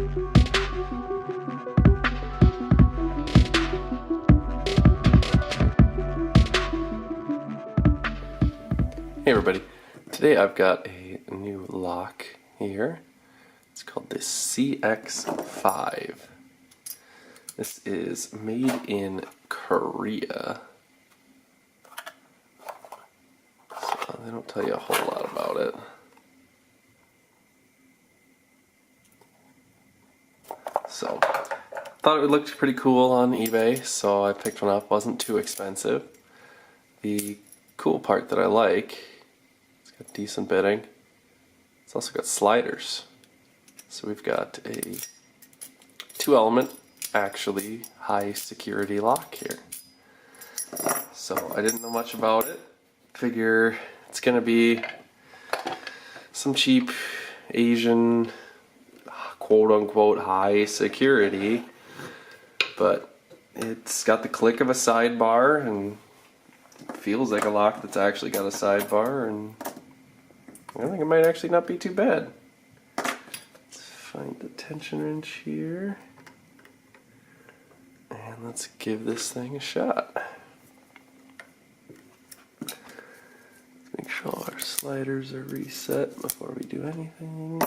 Hey everybody, today I've got a new lock here. It's called the CX5. This is made in Korea. So they don't tell you a whole lot about it. So, thought it looked pretty cool on eBay, so I picked one up. Wasn't too expensive. The cool part that I like, it's got decent bitting. It's also got sliders. So we've got a 2-element, actually high security lock here. So I didn't know much about it. Figure it's gonna be some cheap Asian quote unquote high security, but it's got the click of a sidebar and feels like a lock that's actually got a sidebar, and I think it might actually not be too bad. Let's find the tension wrench here, and let's give this thing a shot. Let's make sure our sliders are reset before we do anything.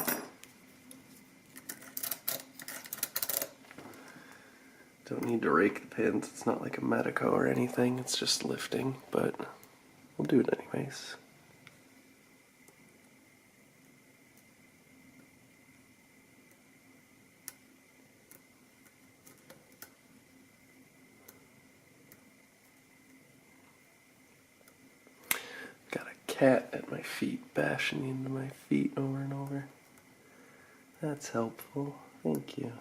Don't need to rake the pins, it's not like a Medico or anything, it's just lifting, but we'll do it anyways. Got a cat at my feet, bashing into my feet over and over. That's helpful, thank you.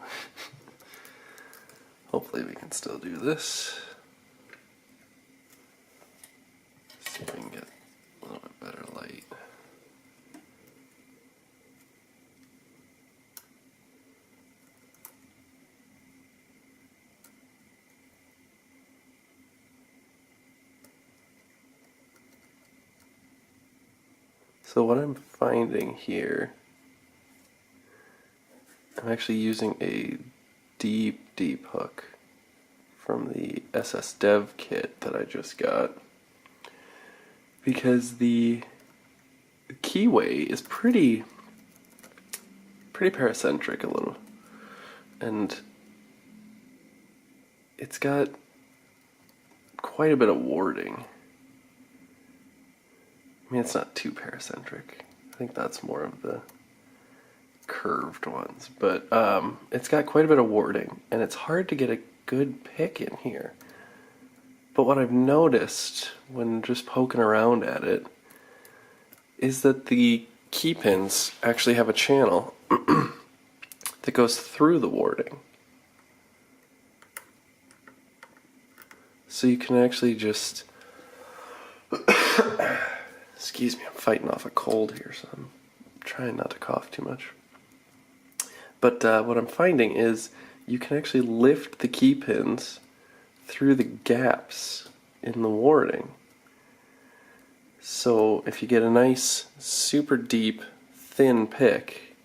Hopefully we can still do this. See if we can get a little bit better light. So what I'm finding here, I'm actually using a deep hook from the SS Dev kit that I just got, because the keyway is pretty paracentric a little, and it's got quite a bit of warding. I mean, it's not too paracentric. I think that's more of the curved ones, but it's got quite a bit of warding, and it's hard to get a good pick in here. But what I've noticed when just poking around at it is that the key pins actually have a channel that goes through the warding. So you can actually just excuse me, I'm fighting off a cold here, so I'm trying not to cough too much. But what I'm finding is you can actually lift the key pins through the gaps in the warding. So if you get a nice, super deep, thin pick,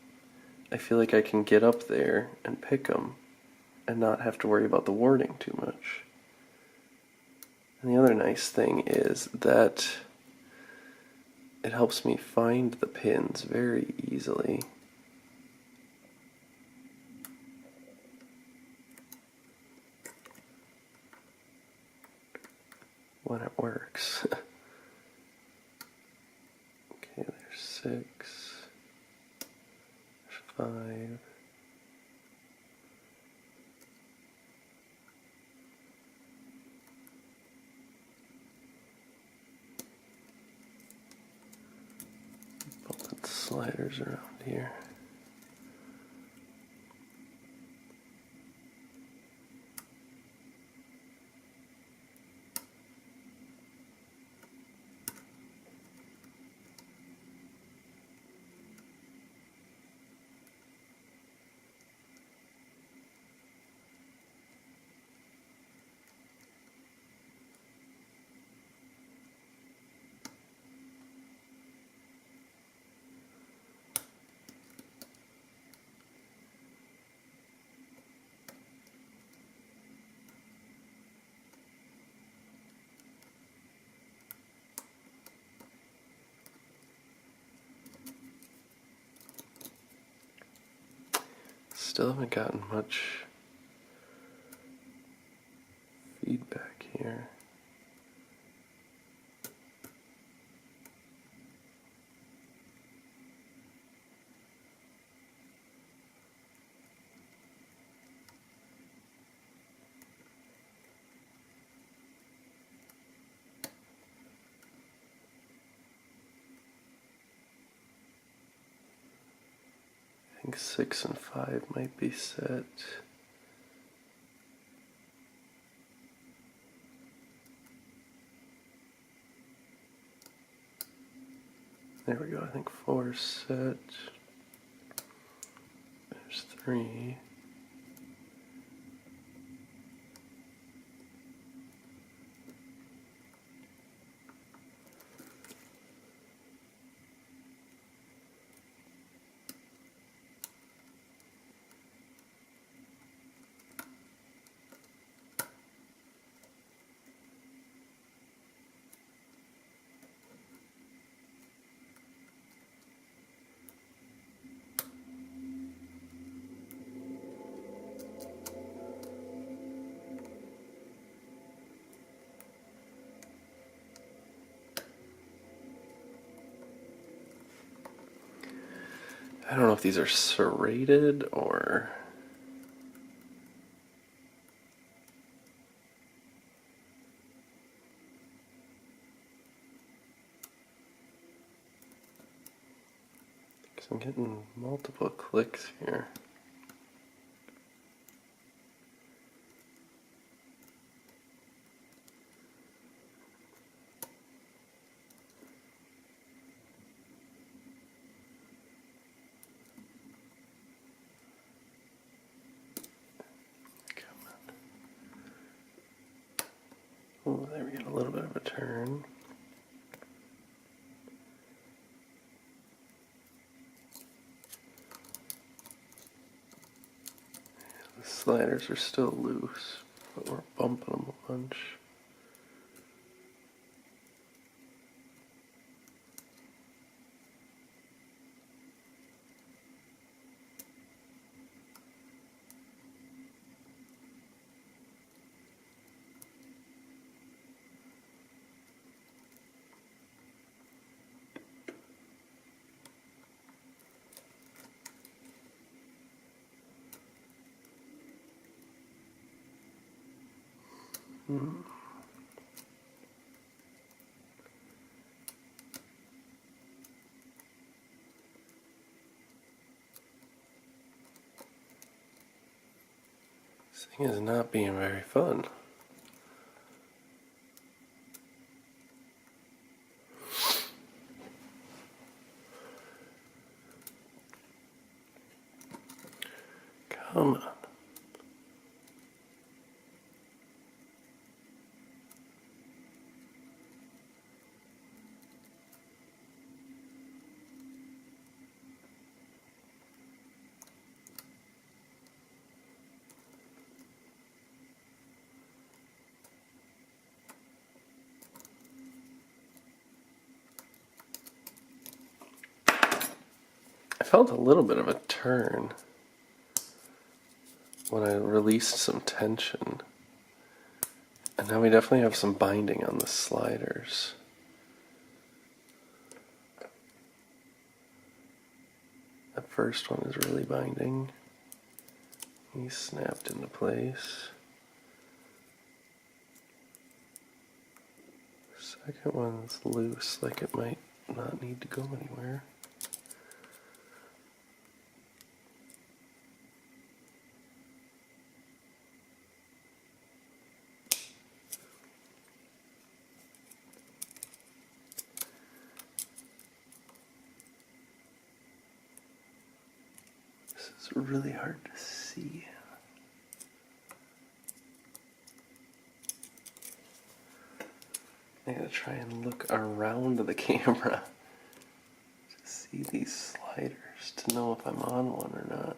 I feel like I can get up there and pick them and not have to worry about the warding too much. And the other nice thing is that it helps me find the pins very easily. When it works. Okay, there's 6, there's 5. Put the sliders around here. Still haven't gotten much feedback here. I think 6 and 5 might be set. There we go, I think 4 is set. There's 3. I don't know if these are serrated or... because I'm getting multiple clicks here. Oh, there we get a little bit of a turn. The sliders are still loose, but we're bumping them a bunch. This thing is not being very fun. Come on. I felt a little bit of a turn when I released some tension. And now we definitely have some binding on the sliders. That first one is really binding. He snapped into place. Second one's loose, like it might not need to go anywhere. This is really hard to see. I gotta try and look around the camera to see these sliders to know if I'm on one or not.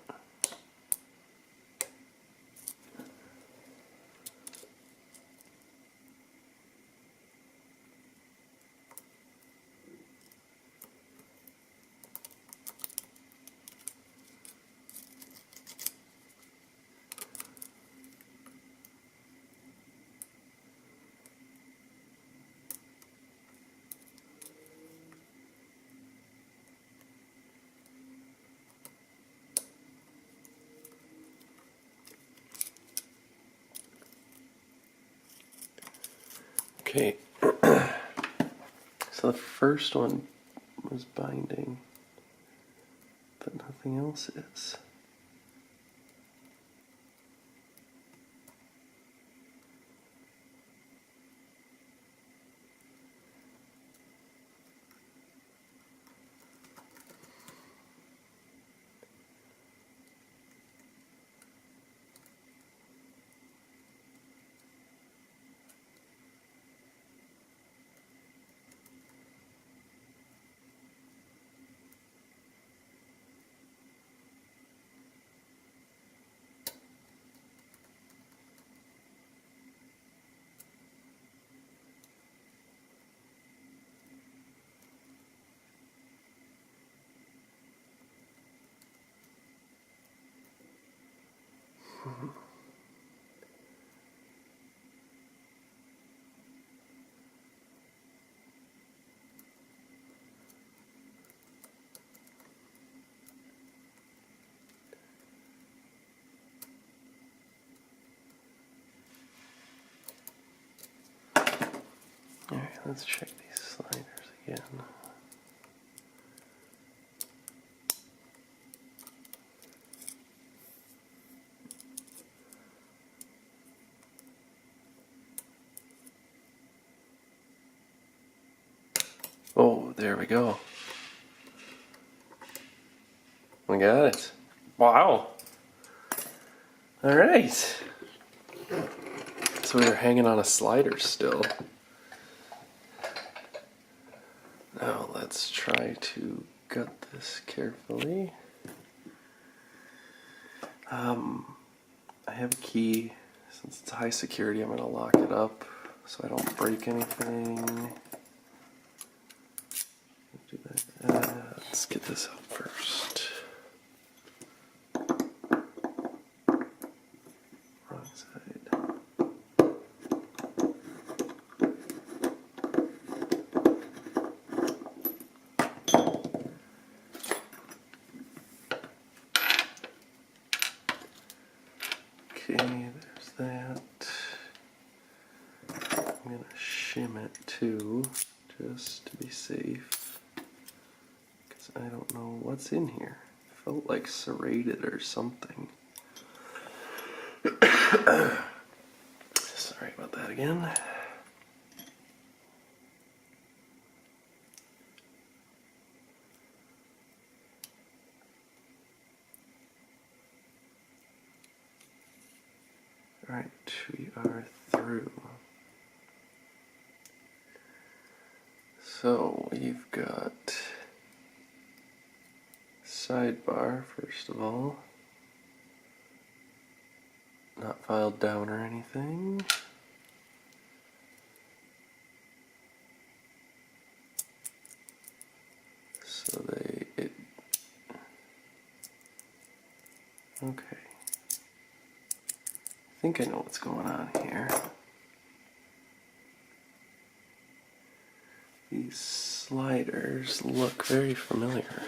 Okay, so the first one was binding, but nothing else is. Alright, let's check these sliders again. Oh, there we go. We got it. Wow. Alright. So we were hanging on a slider still. Now let's try to gut this carefully. I have a key. Since it's high security, I'm going to lock it up so I don't break anything. Let's get this out first. Wrong side. Okay, there's that. I'm going to shim it too, just to be safe. Because I don't know what's in here. It felt like serrated or something. Sorry about that again. Alright, we are through. So we've got sidebar, first of all. Not filed down or anything. So okay. I think I know what's going on here. These sliders look very familiar.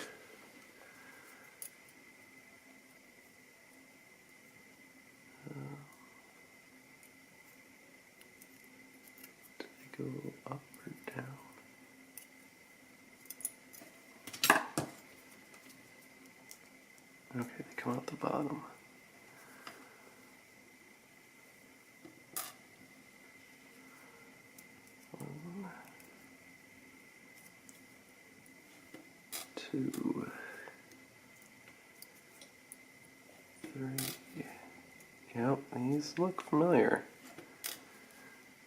Do they go up or down? Okay, they come out the bottom. One, two, three. Yep, these look familiar.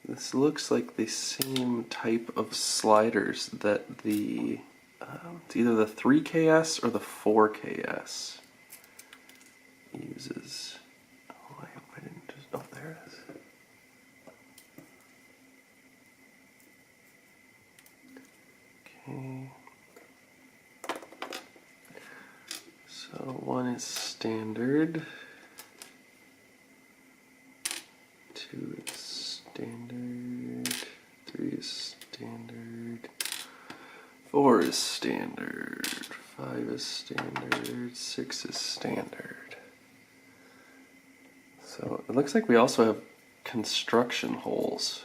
This looks like the same type of sliders that the it's either the 3KS or the 4KS uses. Oh, I hope I didn't just. Oh, there it is. Okay. So one is standard. Two is standard. Three is standard. 4 is standard. 5 is standard. 6 is standard. So it looks like we also have construction holes.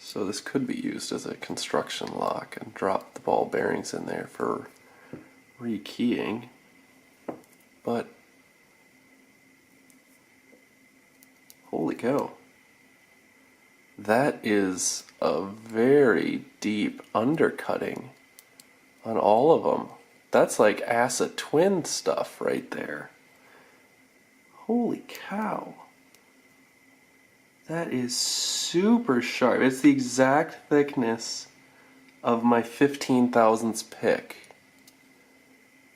So this could be used as a construction lock and drop the ball bearings in there for rekeying. But holy cow. That is a very deep undercutting on all of them. That's like acid twin stuff right there. Holy cow. That is super sharp. It's the exact thickness of my 15 thousandths pick.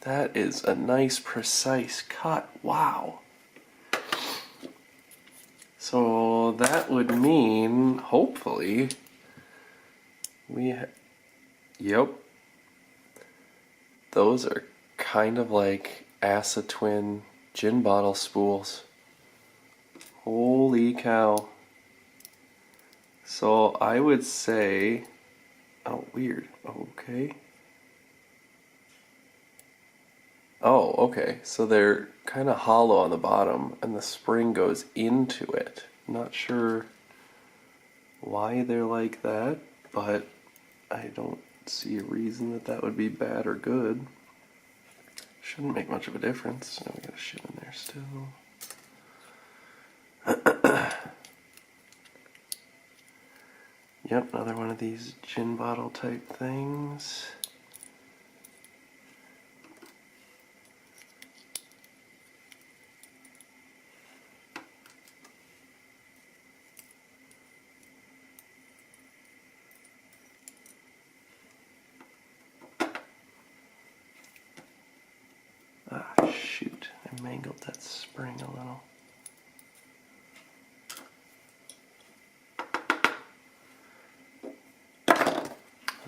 That is a nice precise cut. Wow. So that would mean, hopefully, yep. Those are kind of like acid twin gin bottle spools. Holy cow. So I would say, oh weird, okay. Oh, okay, so they're kind of hollow on the bottom and the spring goes into it. Not sure why they're like that, but I don't see a reason that that would be bad or good. Shouldn't make much of a difference. Now we got shit in there still. Yep, another one of these gin bottle type things. Ah, shoot, I mangled that spring a little.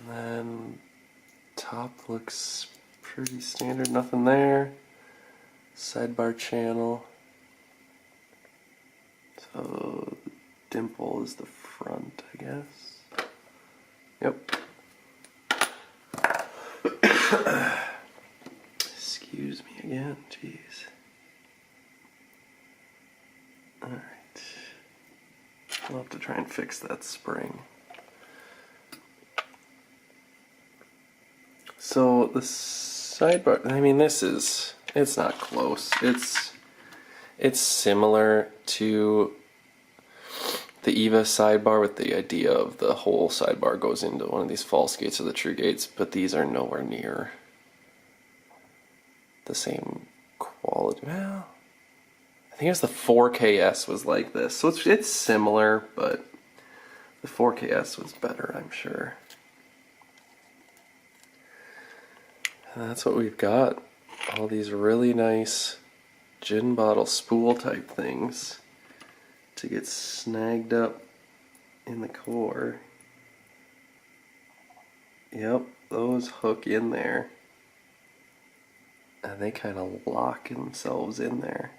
And then top looks pretty standard, nothing there. Sidebar channel. So the dimple is the front, I guess. Yep. Excuse me again, jeez. Alright. I'll have to try and fix that spring. So the sidebar, I mean it's not close. It's similar to the EVA sidebar with the idea of the whole sidebar goes into one of these false gates or the true gates, but these are nowhere near the same quality. Well, I think it was the 4KS was like this. So it's similar, but the 4KS was better, I'm sure. And that's what we've got. All these really nice gin bottle spool type things to get snagged up in the core. Yep, those hook in there. And they kind of lock themselves in there.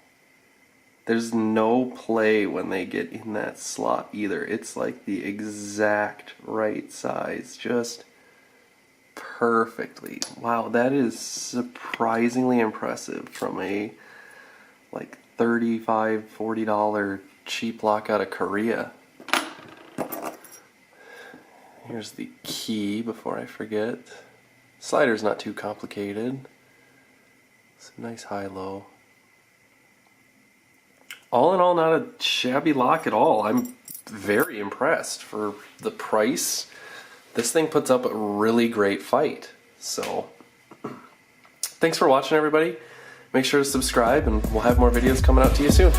There's no play when they get in that slot either. It's like the exact right size, just perfectly. Wow, that is surprisingly impressive from a like $35, $40 cheap lock out of Korea. Here's the key before I forget. Slider's not too complicated. It's a nice high-low. All in all, not a shabby lock at all. I'm very impressed for the price. This thing puts up a really great fight. So, thanks for watching, everybody. Make sure to subscribe, and we'll have more videos coming out to you soon.